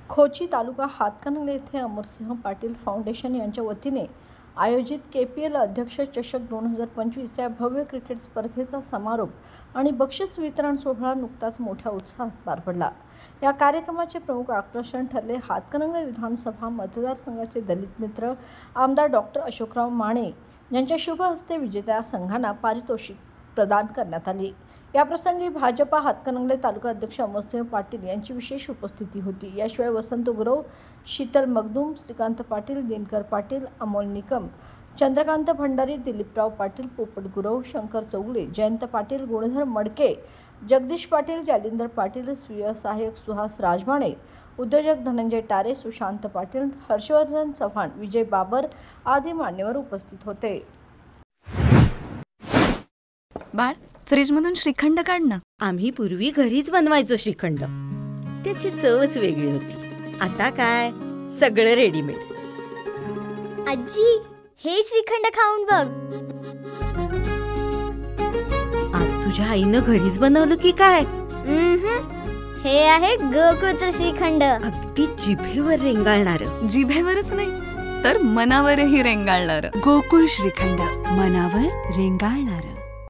खोची तालुका हातकणंगले येथे अमरसिंह पाटील फाउंडेशन यांच्या वतीने आयोजित KPL अध्यक्ष चषक 2025 या भव्य क्रिकेट स्पर्धेचा समारोप आणि बक्षीस वितरण सोहळा नुकताच मोठ्या उत्साहात पार पडला। या कार्यक्रमाचे प्रमुख आकर्षण ठरले हातकणंगले विधानसभा मतदारसंघाचे दलित मित्र आमदार डॉक्टर अशोकराव माने यांच्या शुभ हस्ते विजेत्या संघांना पारितोषिक प्रदान करण्यात आले। या प्रसंगी भाजपा हातकणंगले तालुका अध्यक्ष अमरसिंह पाटील यांची विशेष उपस्थिती होती। याशिवाय वसंत गुरव, शीतल मगदूम, श्रीकांत पाटील, दिनकर पाटील, अमोल निकम, चंद्रकांत भंडारी, दिलीपराव पाटील, पोपट गुरव, शंकर चौगुले, जयंत पाटील, गुणधर मडके, जगदीश पाटील, जालिंदर पाटील, स्वीय सहाय्यक सुहास राजमाने, उद्योजक धनंजय टारे, सुशांत पाटील, हर्षवर्धन चव्हाण, विजय बाबर आदी मान्यवर उपस्थित होते। बाळ, फ्रीजमधून श्रीखंड काढ ना। आम्ही पूर्वी घरीच बनवायचो श्रीखंड, त्याची चवच वेगळी होती। आता काय सगळं रेडीमेड। आजी, हे श्रीखंड खाऊन बघ। आज तुझ्या आईनं घरीच बनवलं की काय? हे आहे गोकुळचं श्रीखंड, अगदी जिभेवर रेंगाळणार। जिभेवरच नाही तर मनावरही रेंगाळणार। गोकुळ श्रीखंड, मनावर रेंगाळणार।